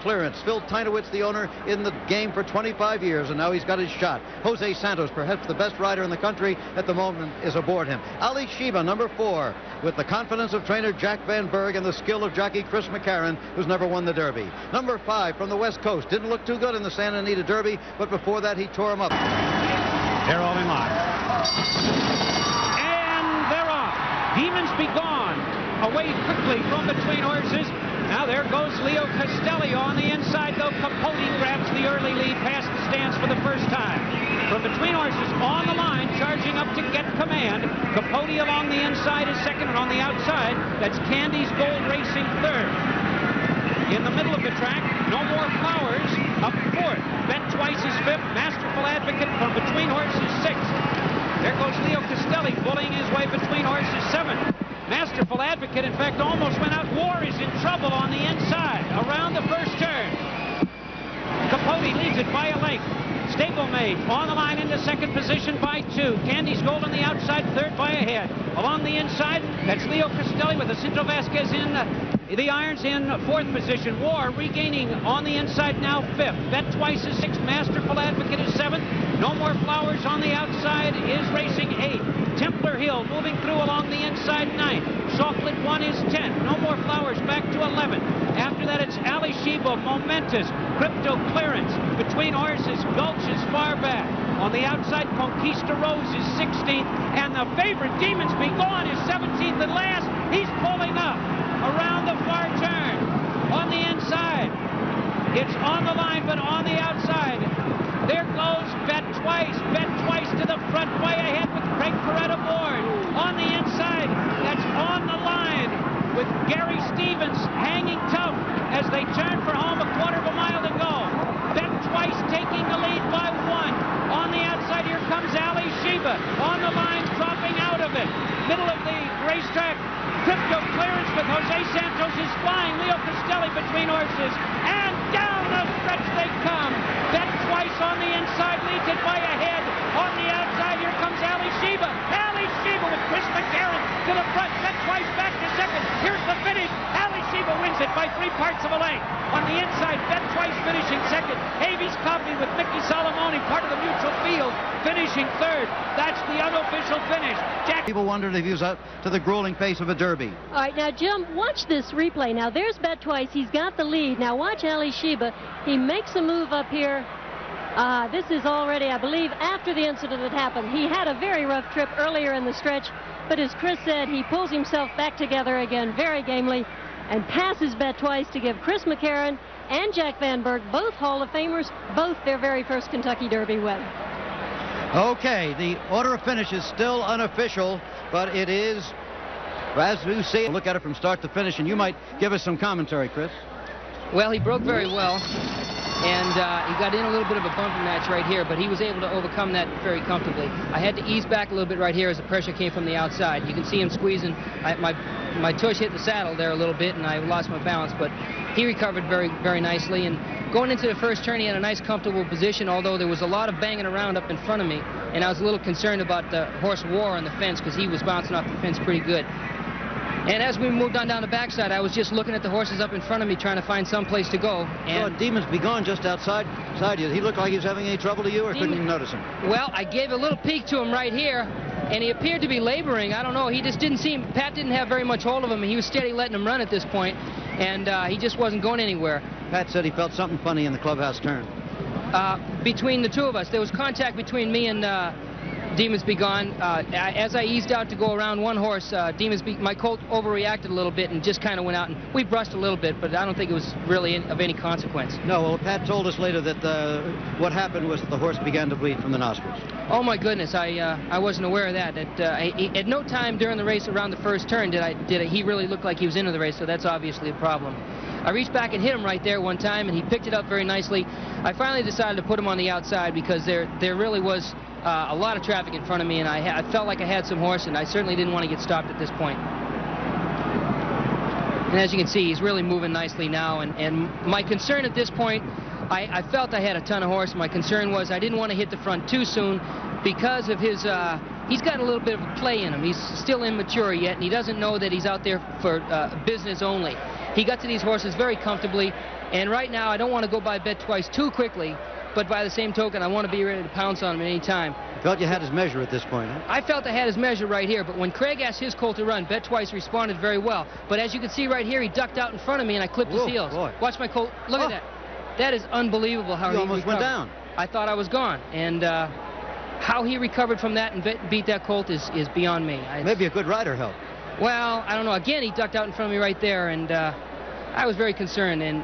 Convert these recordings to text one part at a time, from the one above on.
Clearance. Phil Tynowitz, the owner, in the game for 25 years, and now he's got his shot. Jose Santos, perhaps the best rider in the country at the moment, is aboard him. Alysheba, number 4, with the confidence of trainer Jack Van Berg and the skill of jockey Chris McCarron, who's never won the Derby. Number 5 from the West Coast. Didn't look too good in the Santa Anita Derby, but before that he tore him up. They're all in line. And they're off. Demons Be Gone. Away quickly from between horses. Now there goes Leo Castelli on the inside, though. Capote grabs the early lead past the stands for the first time. From between horses on the line, charging up to get command. Capote along the inside is second, and on the outside, that's Candy's Gold racing third. In the middle of the track, No More Flowers up fourth. Bet Twice is fifth. Masterful Advocate from between horses sixth. There goes Leo Castelli bullying his way between horses seventh. Masterful Advocate, in fact, almost went out. War is in trouble on the inside around the first turn. Capote leads it by a length. Stablemate on the line into second position by 2. Candy's Gold on the outside, third by a head. Along the inside, that's Leo Castelli with Jacinto Vasquez in the irons in fourth position. War regaining on the inside now fifth. Bet Twice is sixth. Masterful Advocate is seventh. No More Flowers on the outside is racing eighth. Templar Hill moving through along the inside ninth. Chocolate One is 10th. No More Flowers back to 11th. After that, it's Alysheba, Momentous, Crypto Clearance. Between horses, Gulch is far back. On the outside, Conquista Rose is 16th. And the favorite, Demons Be Gone, is 17th and last. He's pulling up around the far turn. On the inside, it's on the line, but on the outside, there goes Bet Twice. Bet Twice to the front, way ahead with Craig Perret aboard. On the inside, that's on the line with Gary Stevens hanging tough as they turn for home, a quarter of a mile to go. Bet Twice taking the lead by 1. On the outside, here comes Alysheba. On the line, dropping out of it. Middle of the racetrack, Crypto Clearance with Jose Santos is flying. Leo Castelli between horses. And down the stretch they come. Bet Twice on the inside leads it by a head. On the outside, here comes Alysheba. Alysheba with Chris McCarron to the front. Bet Twice back to second. Here's the finish. Alysheba wins it by 3 parts of a length. On the inside, Bet Twice finishing second. Havies Coffee with Mickey Solomoni, part of the mutual field, finishing third. That's the unofficial finish. People wondered if he was up to the grueling pace of a Derby. All right, now, Jim, watch this replay. Now, there's Bet Twice. He's got the lead. Now, watch Alysheba. He makes a move up here. This is already, I believe, after the incident that happened. He had a very rough trip earlier in the stretch, but as Chris said, he pulls himself back together again very gamely and passes Bet Twice to give Chris McCarron and Jack Van Berg, both Hall of Famers, both their very first Kentucky Derby win. Okay, the order of finish is still unofficial, but it is, as you see, look at it from start to finish, and you might give us some commentary, Chris. Well, he broke very well, and he got in a little bit of a bumpy match right here, but he was able to overcome that very comfortably. I had to ease back a little bit right here as the pressure came from the outside. You can see him squeezing. My tush hit the saddle there a little bit, and I lost my balance, but he recovered very, very nicely. And going into the first turn, he had a nice, comfortable position, although there was a lot of banging around up in front of me, and I was a little concerned about the horse War on the fence because he was bouncing off the fence pretty good. And as we moved on down the backside, I was just looking at the horses up in front of me, trying to find some place to go. And so Demons Be Gone just outside you. He looked like he was having any trouble to you, or couldn't you notice him? Well, I gave a little peek to him right here, and he appeared to be laboring. I don't know. He just didn't seem, Pat didn't have very much hold of him, and he was steady letting him run at this point, and he just wasn't going anywhere. Pat said he felt something funny in the clubhouse turn. Between the two of us, there was contact between me and Demons Be Gone. As I eased out to go around one horse, my colt overreacted a little bit and just kind of went out, and we brushed a little bit, but I don't think it was really of any consequence. No, well, Pat told us later that what happened was the horse began to bleed from the nostrils. Oh my goodness, I wasn't aware of that. At no time during the race around the first turn did he really look like he was into the race, so that's obviously a problem. I reached back and hit him right there one time, and he picked it up very nicely. I finally decided to put him on the outside because there really was a lot of traffic in front of me, and I felt like I had some horse, and I certainly didn't want to get stopped at this point. And as you can see, he's really moving nicely now, and my concern at this point, I felt I had a ton of horse. My concern was I didn't want to hit the front too soon because of his, he's got a little bit of a play in him. He's still immature yet, and he doesn't know that he's out there for business only. He got to these horses very comfortably, and right now I don't want to go by Bet Twice too quickly, but by the same token, I want to be ready to pounce on him at any time. You felt you had his measure at this point, huh? I felt I had his measure right here, but when Craig asked his colt to run, Bet Twice responded very well. But as you can see right here, he ducked out in front of me, and I clipped his heels. Boy. Watch my colt. Look at that. That is unbelievable how he almost went down. I thought I was gone, and how he recovered from that and beat that colt is beyond me. Maybe a good rider helped. Well, I don't know. Again, he ducked out in front of me right there, and I was very concerned. And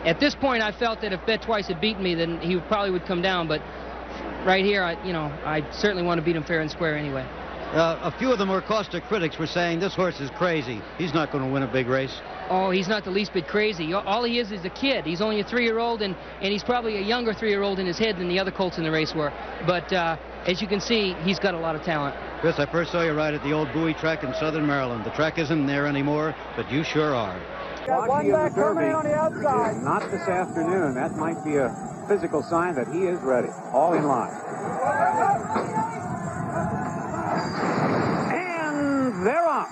at this point, I felt that if Bet Twice had beaten me, then he probably would come down. But right here, I certainly want to beat him fair and square anyway. A few of the more caustic critics were saying this horse is crazy. He's not going to win a big race. Oh, he's not the least bit crazy. All he is a kid. He's only a 3-year-old, and he's probably a younger 3-year-old in his head than the other colts in the race were. But as you can see, he's got a lot of talent. Chris, I first saw you ride at the old Bowie track in southern Maryland. The track isn't there anymore, but you sure are. One back coming on the outside. Not this afternoon. That might be a physical sign that he is ready. All in line. And they're off.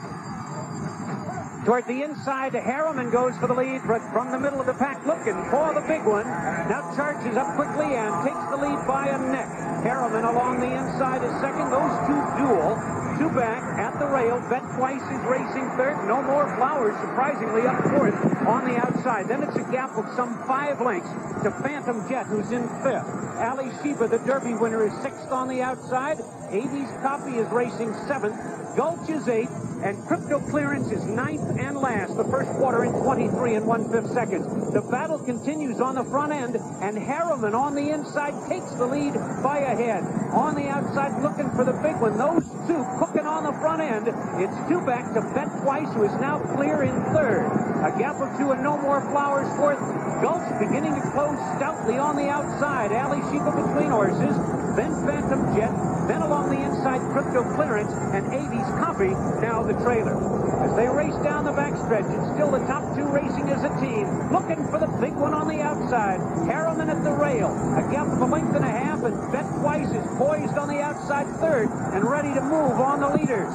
Toward the inside, Harriman goes for the lead, but from the middle of the pack looking for the big one. Now charges up quickly and takes the lead by a neck. Harriman along the inside is second. Those two duel. Two back at the rail. Bet Twice is racing third. No More Flowers, surprisingly, up fourth on the outside. Then it's a gap of some 5 lengths to Phantom Jet, who's in fifth. Alysheba, the Derby winner, is sixth on the outside. 80's Copy is racing seventh. Gulch is eighth. And Crypto Clearance is ninth and last. The first quarter in 23 and 1/5 seconds. The battle continues on the front end, and Harriman on the inside takes the lead by a head. On the outside, looking for the big one. Those two cooking on the front end. It's two back to Bet Twice, who is now clear in third. A gap of 2 and No More Flowers fourth. Gulch beginning to close stoutly on the outside. Alysheba between horses. Then Phantom Jet. Then along the inside, Crypto Clearance and 80's Copy, now the trailer. As they race down the backstretch, it's still the top two racing as a team, looking for the big one on the outside. Harriman at the rail, a gap of 1.5 lengths, and Bet Twice is poised on the outside third and ready to move on the leaders.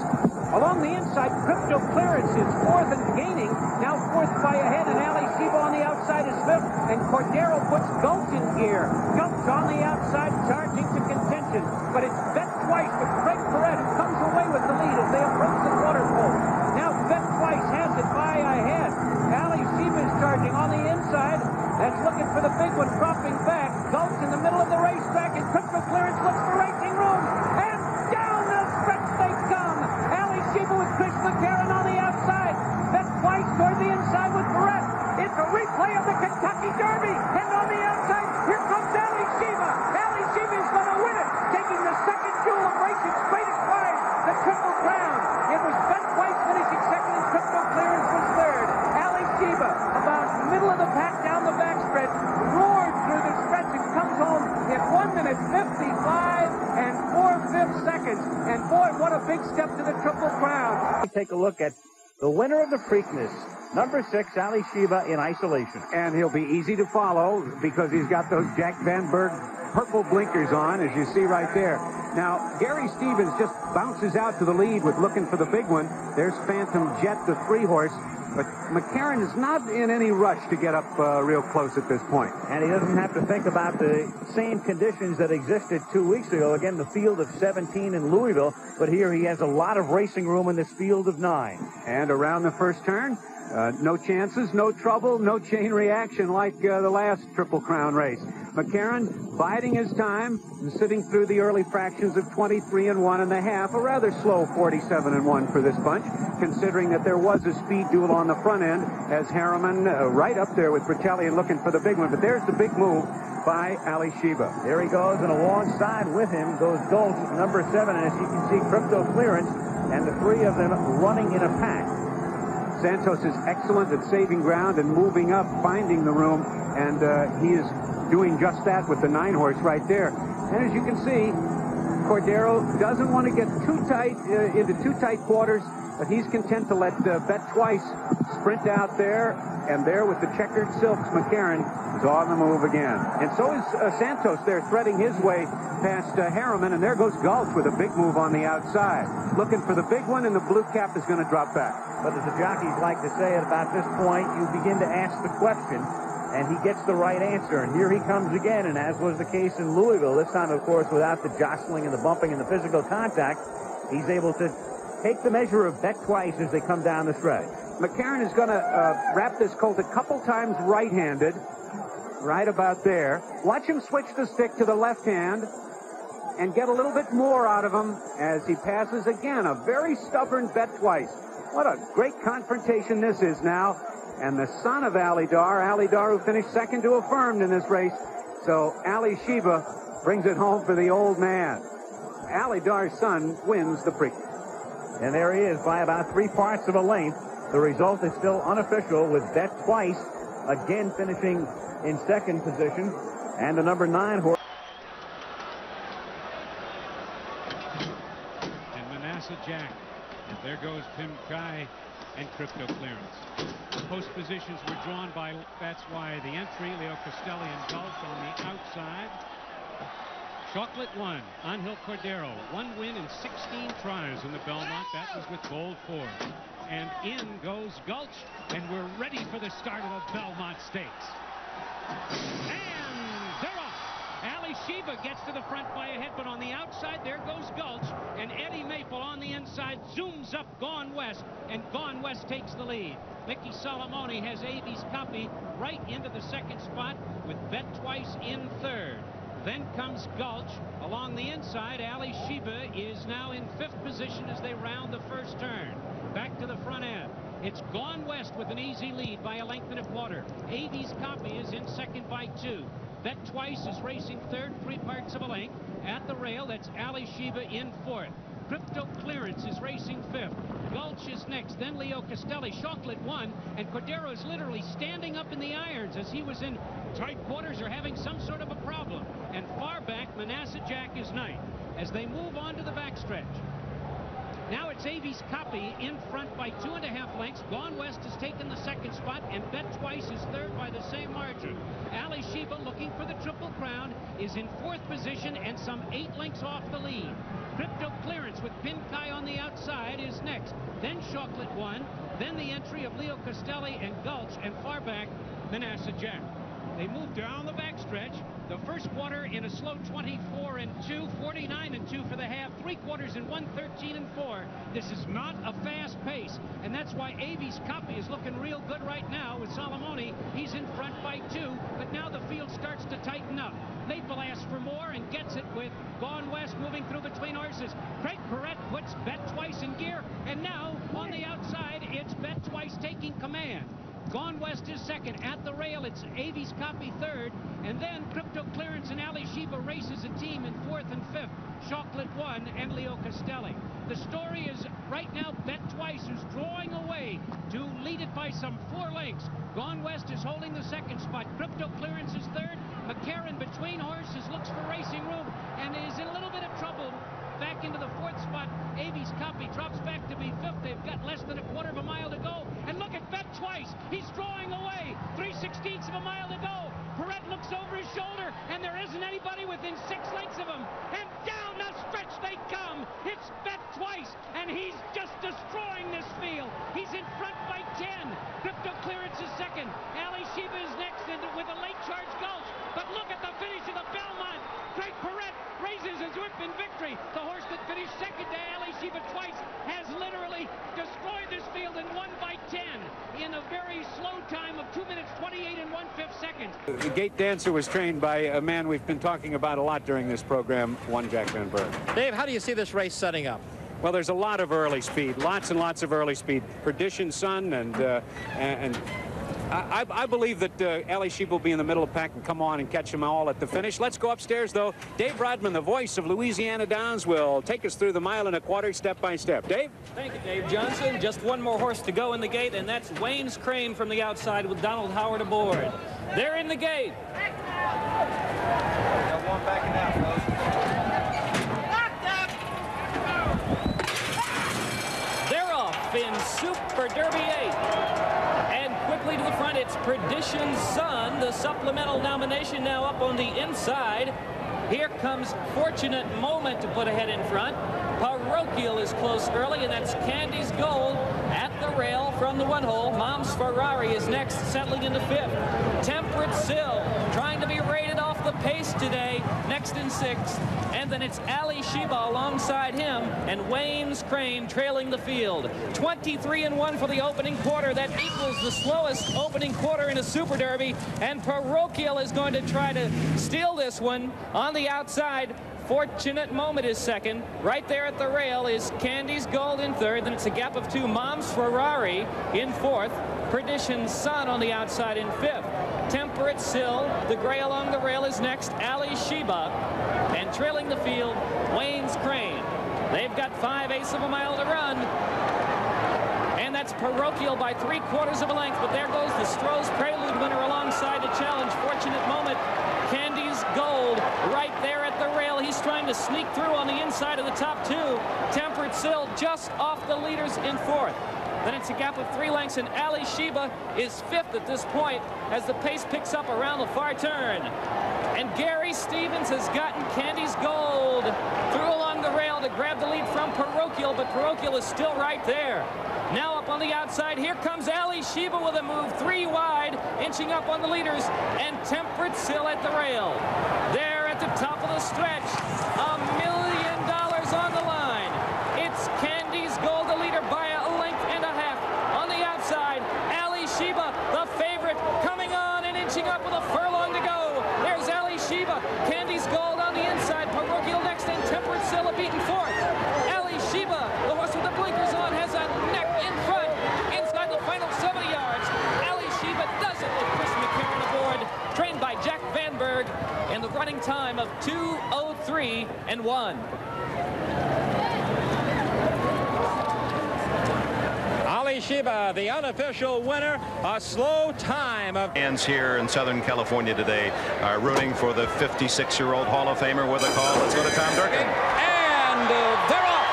Along the inside, Crypto Clearance is fourth and gaining, now fourth by a head, and Alysheba on the outside is fifth, and Cordero puts Gulch in gear. Gulch on the outside, charging to contention, but it's Bet Twice with Craig Perret, who comes away with the lead as they approach the quarter pole. Now Bet Twice has it by a head. Alysheba is charging on the inside. That's looking for the big one, dropping back. Gulch in the middle of the racetrack, and Crypto Clearance looks for racing room, and down the stretch they come. Alysheba with Chris McCarron on the outside. Bet Twice toward the inside with Perret. It's a replay of the Kentucky Derby, and on the outside, here comes Alysheba. Alysheba is going to win it, taking the second jewel of racing straight across the Triple Crown. It was Bet Twice finishing second, and Crypto Clearance was third. Alysheba, about middle of the pack down the backstretch, roared through the stretch and comes home in 1 minute 55 and 4/5 seconds. And boy, what a big step to the Triple Crown. Take a look at the winner of the Preakness, number 6, Alysheba in isolation. And he'll be easy to follow because he's got those Jack Van Berg purple blinkers on, as you see right there. Now, Gary Stevens just bounces out to the lead with looking for the big one. There's Phantom Jet, the 3-horse. But McCarron is not in any rush to get up real close at this point. And he doesn't have to think about the same conditions that existed 2 weeks ago. Again, the field of 17 in Louisville. But here he has a lot of racing room in this field of 9. And around the first turn, no chances, no trouble, no chain reaction like the last Triple Crown race. McCarron biding his time and sitting through the early fractions of 23 and 1.5, a rather slow 47 and 1 for this bunch, considering that there was a speed duel on the front end as Harriman right up there with Bertelli looking for the big one. But there's the big move by Alysheba. There he goes, and alongside with him goes Gulch, number 7, and as you can see, Crypto Clearance, and the 3 of them running in a pack. Santos is excellent at saving ground and moving up, finding the room, and he is doing just that with the 9-horse right there. And as you can see, Cordero doesn't want to get too tight into too tight quarters. but he's content to let Bet Twice sprint out there, and there with the checkered silks, McCarron is on the move again. And so is Santos there, threading his way past Harriman, and there goes Gulch with a big move on the outside. Looking for the big one, and the blue cap is going to drop back. But as the jockeys like to say, at about this point, you begin to ask the question, and he gets the right answer. And here he comes again, and as was the case in Louisville, this time, of course, without the jostling and the bumping and the physical contact, he's able to take the measure of Bet Twice as they come down the stretch. McCarron is going to wrap this colt a couple times right-handed, right about there. Watch him switch the stick to the left hand and get a little bit more out of him as he passes again. A very stubborn Bet Twice. What a great confrontation this is now. And the son of Alydar, who finished second to Affirmed in this race. So Alysheba brings it home for the old man. Alydar's son wins the Preakness. And there he is by about 3/4 of a length. The result is still unofficial, with Bet Twice again finishing in second position, and the number 9 horse. And Manasseh Jack. And there goes Pim Kai and Crypto Clearance. Post positions were drawn by, that's why the entry, Leo Castelli and Gulch on the outside. Chocolate won. Angel Cordero, 1 win in 16 tries in the Belmont. That was with Gold Ford. And in goes Gulch, and we're ready for the start of the Belmont Stakes. And they're off. Alysheba gets to the front by a head, but on the outside, there goes Gulch. And Eddie Maple on the inside zooms up Gone West, and Gone West takes the lead. Mickey Solomoni has Avi's copy right into the second spot with Bet Twice in third. Then comes Gulch along the inside. Alysheba is now in 5th position as they round the first turn. Back to the front end. It's Gone West with an easy lead by a length and a quarter. Avi's copy is in second by 2. Bet Twice is racing third, 3/4 of a length. At the rail, that's Alysheba in 4th. Crypto Clearance is racing 5th. Gulch is next, then Leo Castelli. Chocolate won, and Cordero is literally standing up in the irons as he was in tight quarters or having some sort of a problem. And far back, Manasseh Jack is 9th. As they move on to the backstretch. Now it's Avi's copy in front by 2.5 lengths. Gone West has taken the second spot, and Bet Twice is third by the same margin. Alysheba, looking for the Triple Crown, is in 4th position and some 8 lengths off the lead. Crypto Clearance with Pin Kai on the outside is next. Then Chocolate won. Then the entry of Leo Castelli and Gulch, and far back, Manasseh Jack. They move down the backstretch. The first quarter in a slow 24-2, 49-2 for the half, 3/4 in 1:13-4. This is not a fast pace, and that's why Avi's copy is looking real good right now with Solomoni. He's in front by 2, but now the field starts to tighten up. Maple asks for more and gets it with Gone West moving through between horses. Craig Perrette puts Bet Twice in gear, and now on the outside, it's Bet Twice taking command. Gone West is second. At the rail, it's Avi's copy third. And then Crypto Clearance and Alysheba races a team in 4th and 5th. Chocolate won and Leo Castelli. The story is right now Bet Twice, who's drawing away to lead it by some 4 lengths. Gone West is holding the second spot. Crypto Clearance is third. McCarron between horses looks for racing room and is in a little bit of trouble. Back into the 4th spot. Avi's copy drops back to be 5th. They've got less than a 1/4 of a mile to go. And look at Bet Twice. He's drawing away. 3/16 of a mile to go. Perrette looks over his shoulder, and there isn't anybody within 6 lengths of him. And down the stretch they come. It's Bet Twice, and he's just destroying this field. He's in front by 10. Crypto Clearance is second. Alysheba is next, and with a late charge Gulch. But look at the finish of the Belmont. Craig Perrette raises his whip in victory. The horse that finished second to Alysheba Twice has literally destroyed this field and won by 10 in a very slow time of 2 minutes 28 and 1/5 seconds. The gate dancer was trained by a man we've been talking about a lot during this program, one Jack Van Berg. Dave, how do you see this race setting up? Well, there's a lot of early speed, lots and lots of early speed. Perdition Sun and I believe that Alysheba will be in the middle of the pack and come on and catch them all at the finish. Let's go upstairs, though. Dave Rodman, the voice of Louisiana Downs, will take us through the 1.25 step by step. Dave? Thank you, Dave Johnson. Just one more horse to go in the gate, and that's Wayne's Crane from the outside with Donald Howard aboard. They're in the gate. Got one backing out, folks. for Derby 8. And quickly to the front, it's Perdition's Son, the supplemental nomination now up on the inside. Here comes Fortunate Moment to put ahead in front. Parochial is close early, and that's Candy's Gold at the rail from the one hole. Mom's Ferrari is next, settling into 5th. Temperate Sill trying to be rated off the pace today, next in 6th. And then it's Alysheba alongside him, and Wayne's Crane trailing the field. 23-1 for the opening quarter. That equals the slowest opening quarter in a Super Derby. And Parochial is going to try to steal this one on the outside. Fortunate Moment is second. Right there at the rail is Candy's Gold in 3rd. Then it's a gap of 2. Mom's Ferrari in 4th. Perdition's Son on the outside in 5th. Temperate Sill, the gray along the rail, is next. Alysheba, and trailing the field, Wayne's Crane. They've got 5/8 of a mile to run. And that's Parochial by 3/4 of a length. But there goes the Stroh's Prelude winner alongside to challenge Fortunate Moment. Candy's Gold right there at the rail. He's trying to sneak through on the inside of the top 2. Temperate Sill just off the leaders in 4th. Then it's a gap of 3 lengths, and Alysheba is 5th at this point as the pace picks up around the far turn. And Gary Stevens has gotten Candy's Gold through along the rail to grab the lead from Parochial, but Parochial is still right there. Now up on the outside, here comes Alysheba with a move 3 wide, inching up on the leaders, and Temperate Sill at the rail. There at the top of the stretch, $1 million on the line. It's Candy's Gold, the leader by a length and a half. On the outside, Alysheba, the favorite, coming on and inching up with a furlong to go. There's Alysheba, Candy's Gold on the inside, Parochial next, and Temperate Sill a beaten 4th. Alysheba, the horse with the blinkers on, has a neck in front, inside the final 70 yards. Alysheba does it with Chris McCarron aboard, trained by Jack Vanberg, and the running time of 2:03.1. Alysheba, the unofficial winner, a slow time of... Fans here in Southern California today are rooting for the 56-year-old Hall of Famer with a call. Let's go to Tom Durkin. And they're off.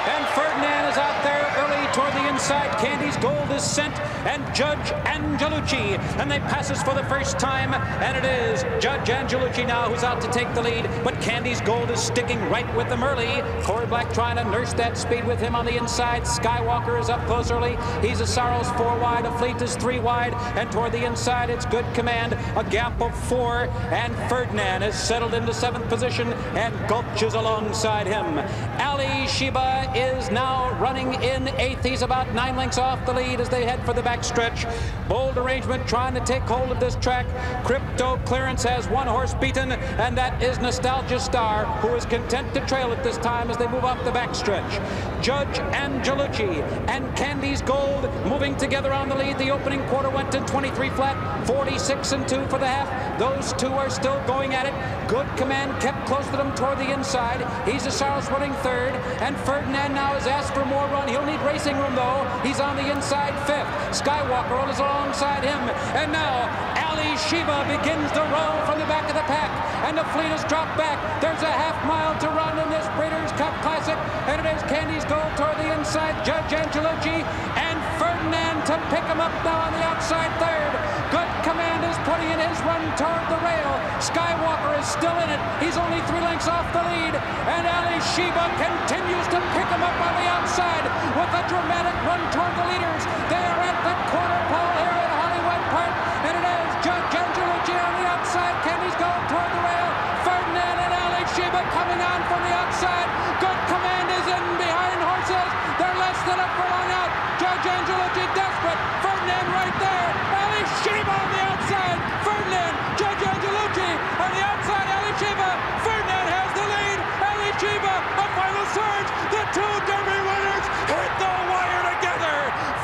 And Ferdinand is out there early toward the inside. Candy's Gold is sent, and Judge Angelucci, and they pass us for the first time, and it is Judge Angelucci now who's out to take the lead, but Candy's Gold is sticking right with them early. Corey Black trying to nurse that speed with him on the inside. Skywalker is up close early. He's a Sorrows 4 wide, a Fleet is 3 wide, and toward the inside it's Good Command, a gap of 4, and Ferdinand has settled into 7th position, and Gulch is alongside him. Alysheba is now running in 8th. He's about 9 lengths off the lead as they head for the backstretch. Bold Arrangement trying to take hold of this track. Crypto Clearance has 1 horse beaten, and that is Nostalgia Star, who is content to trail at this time as they move up the backstretch. Judge Angelucci and Candy's Gold moving together on the lead. The opening quarter went to 23 flat, 46-2 for the half. Those 2 are still going at it. Good Command kept close to them toward the inside. He's a Sorrows running 3rd, and Ferdinand now has asked for more run. He'll need racing room though. He's on the inside 5th. Skywalker is alongside him, and now Alysheba begins to roll from the back of the pack, and the Fleet has dropped back. There's a half mile to run in this Breeders' Cup Classic, and it is Candy's Gold toward the inside, Judge Angelucci, and Ferdinand to pick him up now on the outside 3rd. Good Command is putting in his run toward the rail. Skywalker is still in it. He's only 3 lengths off the lead, and Alysheba continues to pick him up on the outside with a dramatic run toward the leaders. They are at the quarter pole here at Hollywood Park, and it is Judge Angelucci on the outside. Candy's Gold toward the rail. Ferdinand and Alysheba coming on from the outside. Good Command is in behind horses. They're less than a furlong out. Judge Angelucci desperate. Ferdinand right there. Alysheba on the outside. Ferdinand. Judge Angelucci on the outside. Alysheba. Ferdinand has the lead. Alysheba, a final surge. The 2 Derby winners hit the wire together.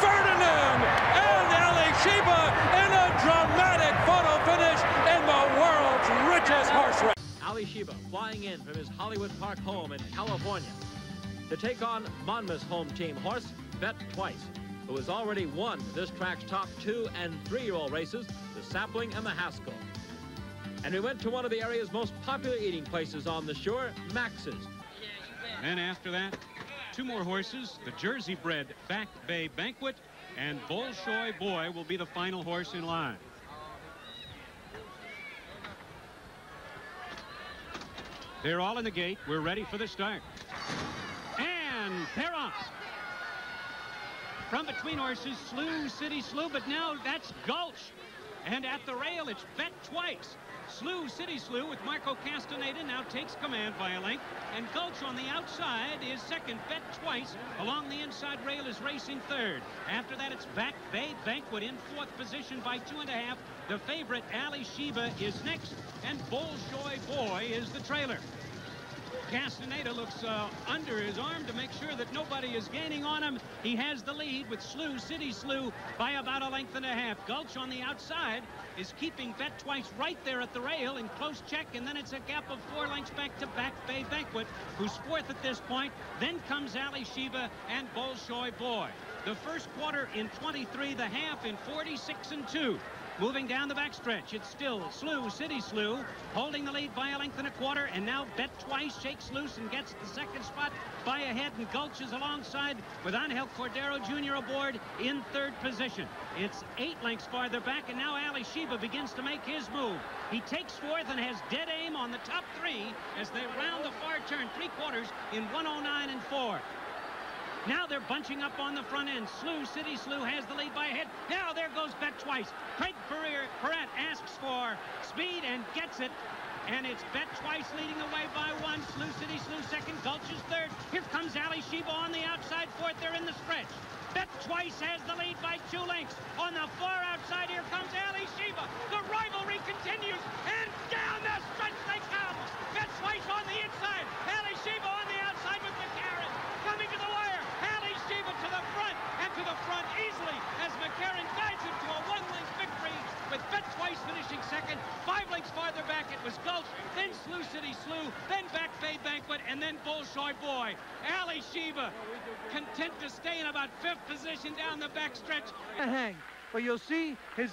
Ferdinand and Alysheba in a dramatic photo finish in the world's richest horse race. Alysheba flying in from his Hollywood Park home in California to take on Monmouth's home team horse, Bet Twice, who has already won this track's top 2- and 3-year-old races, the Sapling and the Haskell. And we went to one of the area's most popular eating places on the shore, Max's. And after that, two more horses. The Jersey-bred Back Bay Banquet and Bolshoi Boy will be the final horse in line. They're all in the gate. We're ready for the start. And they're off. From between horses, Slew, City Slew, but now that's Gulch. And at the rail, it's Bet Twice. Slew, City Slew with Marco Castaneda now takes command by a length. And Gulch on the outside is second. Bet Twice along the inside rail is racing third. After that, it's Back Bay Banquet in fourth position by 2.5. The favorite, Alysheba, is next. And Bolshoi Boy is the trailer. Castaneda looks under his arm to make sure that nobody is gaining on him. He has the lead with Slew, City Slew, by about 1.5 lengths. Gulch on the outside is keeping Bet Twice right there at the rail in close check, and then it's a gap of 4 lengths back to Back Bay Banquet, who's fourth at this point. Then comes Alysheba and Bolshoi Boy. The first quarter in 23, the half in 46-2. Moving down the backstretch, it's still Slew, City Slew, holding the lead by 1.25 lengths, and now Bet Twice shakes loose and gets the second spot by a head, and Gulch is alongside with Angel Cordero Jr. aboard in third position. It's 8 lengths farther back, and now Alysheba begins to make his move. He takes fourth and has dead aim on the top 3 as they round the far turn, 3/4 in 109.4. Now they're bunching up on the front end. Slew, City Slew has the lead by a head. Now there goes Bet Twice. Craig Perret asks for speed and gets it. And it's Bet Twice leading away by 1. Slew, City Slew second. Gulch is third. Here comes Alysheba on the outside fourth. They're in the stretch. Bet Twice has the lead by 2 lengths. On the far outside, here comes Alysheba. The rivalry continues. And down the stretch they come. Bet Twice on the inside. Alysheba on the outside with McCarran. Coming to the wire. Alysheba to the front, and to the front easily as McCarran guides him to a 1-length victory, with Bet Twice finishing second. 5 lengths farther back, it was Gulch, then Slew City Slew, then Back Bay Banquet, and then Bolshoi Boy. Alysheba content to stay in about 5th position down the backstretch. Hang, but you'll see his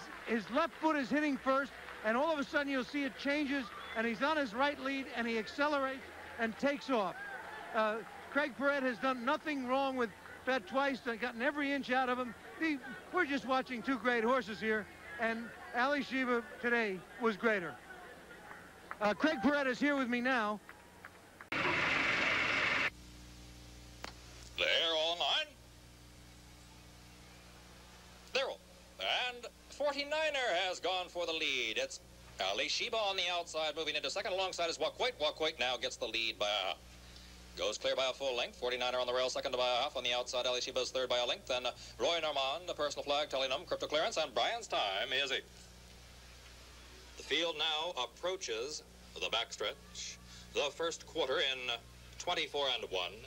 left foot is hitting first, and all of a sudden you'll see it changes, and he's on his right lead, and he accelerates and takes off. Craig Perret has done nothing wrong with Bet Twice, gotten every inch out of him. We're just watching 2 great horses here, and Alysheba today was greater. Craig Perret is here with me now. They're all 9. They're all. And 49er has gone for the lead. It's Alysheba on the outside, moving into second. Alongside is Wakwait. Wakwait now gets the lead by a half. Goes clear by a full length. 49er on the rail, second by a half. On the outside, Alysheba's third by a length. Then Roy Normand, the personal flag, Tellinum, crypto clearance, and Brian's time is 8. The field now approaches the backstretch. The first quarter in 24-1.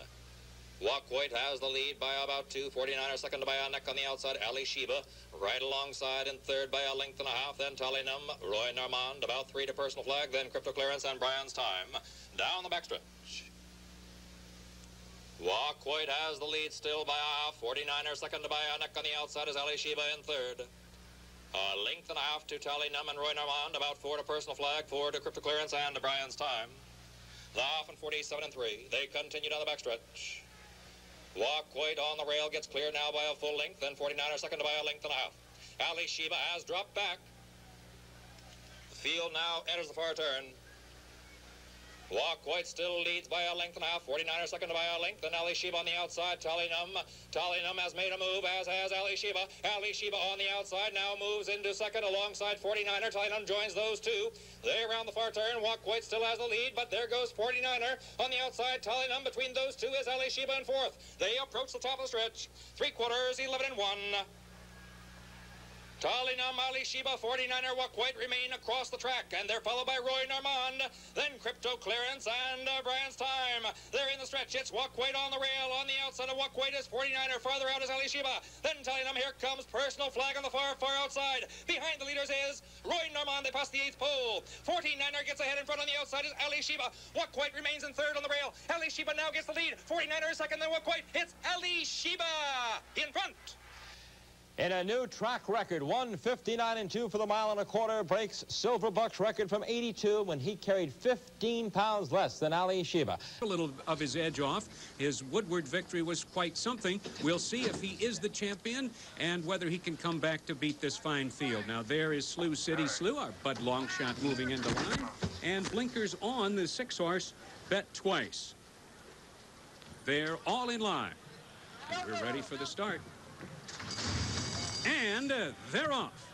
Wakwait has the lead by about 2. 49er second by a neck on the outside. Alysheba right alongside in third by a length and a half. Then Tellinum, Roy Normand about 3 to personal flag. Then crypto clearance and Brian's time down the backstretch. Wakwait has the lead still by a half. 49er second by a neck on the outside is Alysheba in third. A length and a half to Tellinum and Roy Normand. About 4 to personal flag, 4 to crypto clearance and to Brian's time. The half in 47-3. They continue down the backstretch. Wakwait on the rail gets clear now by a full length. Then 49er second by a length and a half. Alysheba has dropped back. The field now enters the far turn. Wakwait still leads by a length and a half. 49er second by a length. Then Alysheba on the outside. Tellinum has made a move, as has Alysheba. Alysheba on the outside now moves into second alongside 49er. Tellinum joins those 2. They round the far turn. Wakwait still has the lead, but there goes 49er on the outside. Tellinum between those 2 is Alysheba in fourth. They approach the top of the stretch. 3/4, 11-1. Tellinum, Alysheba, 49er, Wakwait remain across the track, and they're followed by Roy Normand. Then crypto clearance and Brian's time. They're in the stretch. It's Wakwait on the rail. On the outside of Wakwait is 49er. Farther out is Alysheba. Then Tellinum. Here comes personal flag on the far outside. Behind the leaders is Roy Normand. They pass the 8th pole. 49er gets ahead in front. On the outside is Alysheba. Wakwait remains in third on the rail. Alysheba now gets the lead. 49er second, then Wakwait. It's Alysheba in front. In a new track record, 1:59.2 for the mile and a quarter, breaks Silverbuck's record from 82 when he carried 15 pounds less than Alysheba. A little of his edge off. His Woodward victory was quite something. We'll see if he is the champion and whether he can come back to beat this fine field. Now there is Slew City Slew, our Bud Longshot moving into line, and blinkers on the 6-horse Bet Twice. They're all in line. And we're ready for the start. And they're off.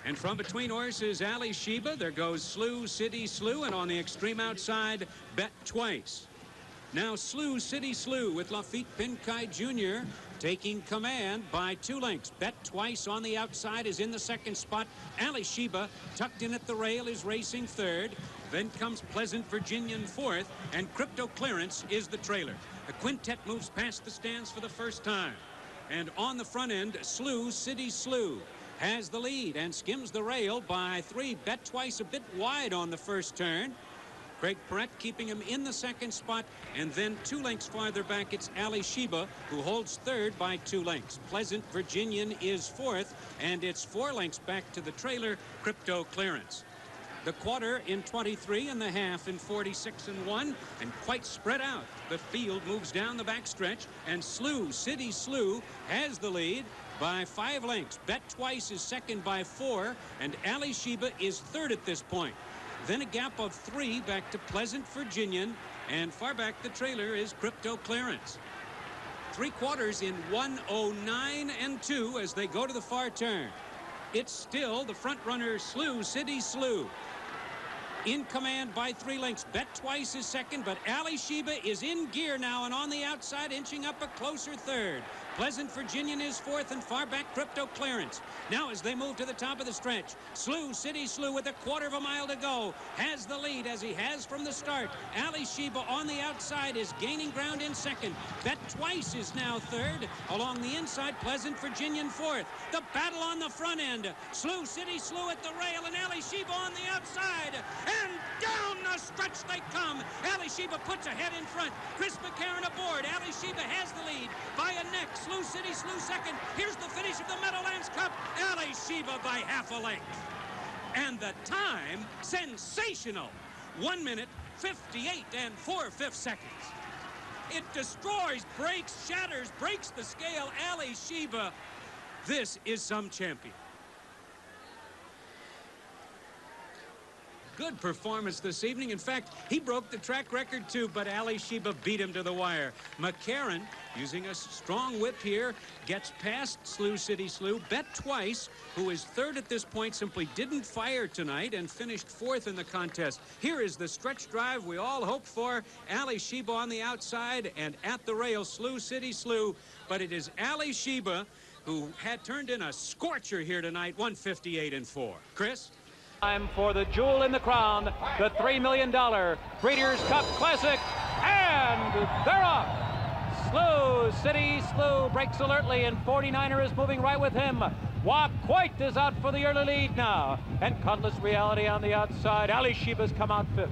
And from between horses, Alysheba, there goes Slew City Slew, and on the extreme outside, Bet Twice. Now Slew City Slew with Lafitte Pinkai Jr. taking command by 2 lengths. Bet Twice on the outside is in the 2nd spot. Alysheba, tucked in at the rail, is racing 3rd. Then comes Pleasant Virginian 4th, and Crypto Clearance is the trailer. The quintet moves past the stands for the first time. And on the front end, Slew City Slew has the lead and skims the rail by 3. Bet Twice a bit wide on the first turn. Craig Perrette keeping him in the 2nd spot, and then 2 lengths farther back, it's Alysheba, who holds 3rd by 2 lengths. Pleasant Virginian is 4th, and it's 4 lengths back to the trailer, Crypto Clearance. The quarter in 23 and the half in 46 and 1, and quite spread out. The field moves down the backstretch, and Slew City Slew has the lead by 5 lengths. Bet Twice is 2nd by 4, and Alysheba is 3rd at this point. Then a gap of 3 back to Pleasant Virginian, and far back the trailer is Crypto Clearance. 3 quarters in 1:09 and 2 as they go to the far turn. It's still the front runner, Slew City Slew. In command by 3 lengths. Bet Twice is 2nd, but Alysheba is in gear now and on the outside, inching up a closer 3rd. Pleasant Virginian is 4th, and far back Crypto Clearance. Now as they move to the top of the stretch, Slew City Slew with a 1/4 mile to go has the lead as he has from the start. Alysheba on the outside is gaining ground in 2nd. Bet Twice is now 3rd. Along the inside, Pleasant Virginian 4th. The battle on the front end. Slew City Slew at the rail, and Alysheba on the outside. And down the stretch they come. Alysheba puts a head in front. Chris McCarron aboard. Alysheba has the lead by a neck. Slew City Slew 2nd. Here's the finish of the Meadowlands Cup. Alysheba by half a length. And the time, sensational. 1 minute, 58 and 4/5 seconds. It destroys, breaks, shatters, breaks the scale. Alysheba, this is some champion. Good performance this evening. In fact, he broke the track record too, but Alysheba beat him to the wire. McCarron, using a strong whip here, gets past Slew City Slew. Bet Twice, who is 3rd at this point, simply didn't fire tonight and finished 4th in the contest. Here is the stretch drive we all hoped for. Alysheba on the outside, and at the rail, Slew City Slew. But it is Alysheba who had turned in a scorcher here tonight, 1:58 and 4. Chris? Time for the jewel in the crown, the $3 million Breeders' Cup Classic, and they're off. Slew City Slew breaks alertly, and 49er is moving right with him. Walk White is out for the early lead now, and Cutlass Reality on the outside. Alysheba's come out 5th.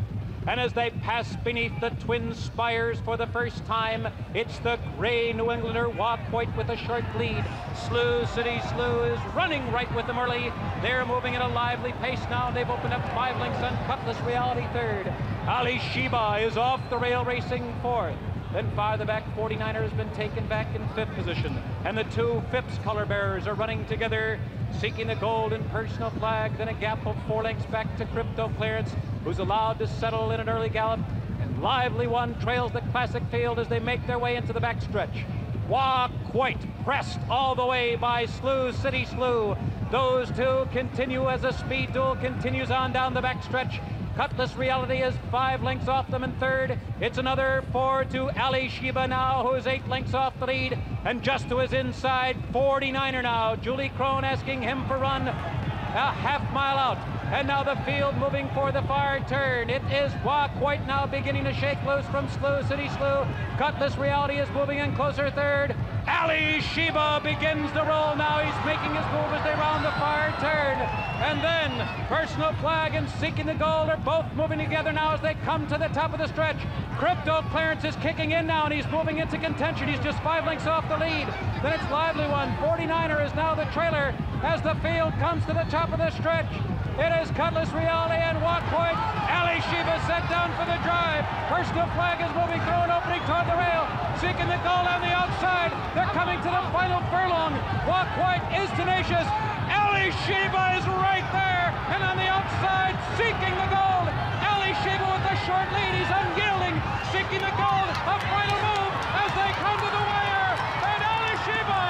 And as they pass beneath the twin spires for the first time, it's the gray New Englander Walk White with a short lead. Slew City Slew is running right with them early. They're moving at a lively pace now. They've opened up 5 lengths on Cutlass Reality 3rd. Alysheba is off the rail racing 4th. Then farther back, 49er has been taken back in 5th position. And the 2 Phipps color bearers are running together, seeking the golden personal flag. Then a gap of 4 lengths back to Crypto Clearance, who's allowed to settle in an early gallop. And Lively One trails the classic field as they make their way into the backstretch. Walk White pressed all the way by Slew City Slew. Those 2 continue as a speed duel continues on down the backstretch. Cutlass Reality is 5 lengths off them in 3rd. It's another 4 to Alysheba now, who is 8 lengths off the lead. And just to his inside, 49er now. Julie Crone asking him for run. A half mile out. And now the field moving for the far turn. It is Walk White now beginning to shake loose from Slew City Slew. Cutlass Reality is moving in closer 3rd. Alysheba begins to roll now. He's making his move as they round the far turn. And then Personal Flag and Seeking the Gold are both moving together now as they come to the top of the stretch. Crypto Clarence is kicking in now, and he's moving into contention. He's just 5 lengths off the lead. Then it's Lively One. 49er is now the trailer as the field comes to the top of the stretch. It is Cutlass Reality and Walk Point. Alysheba set down for the drive. Personal Flag is moving through an opening toward the rail. Seeking the Gold on the outside. They're coming to the final furlong. Walk White is tenacious. Alysheba is right there. And on the outside, Seeking the Gold. Alysheba with a short lead. He's unyielding. Seeking the Gold. A final move as they come to the wire. And Alysheba,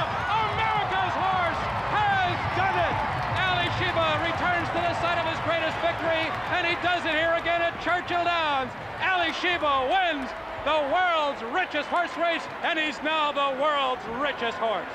America's horse, has done it. Alysheba returns to the site of his greatest victory, and he does it here again at Churchill Downs. Alysheba wins the world's richest horse race, and he's now the world's richest horse.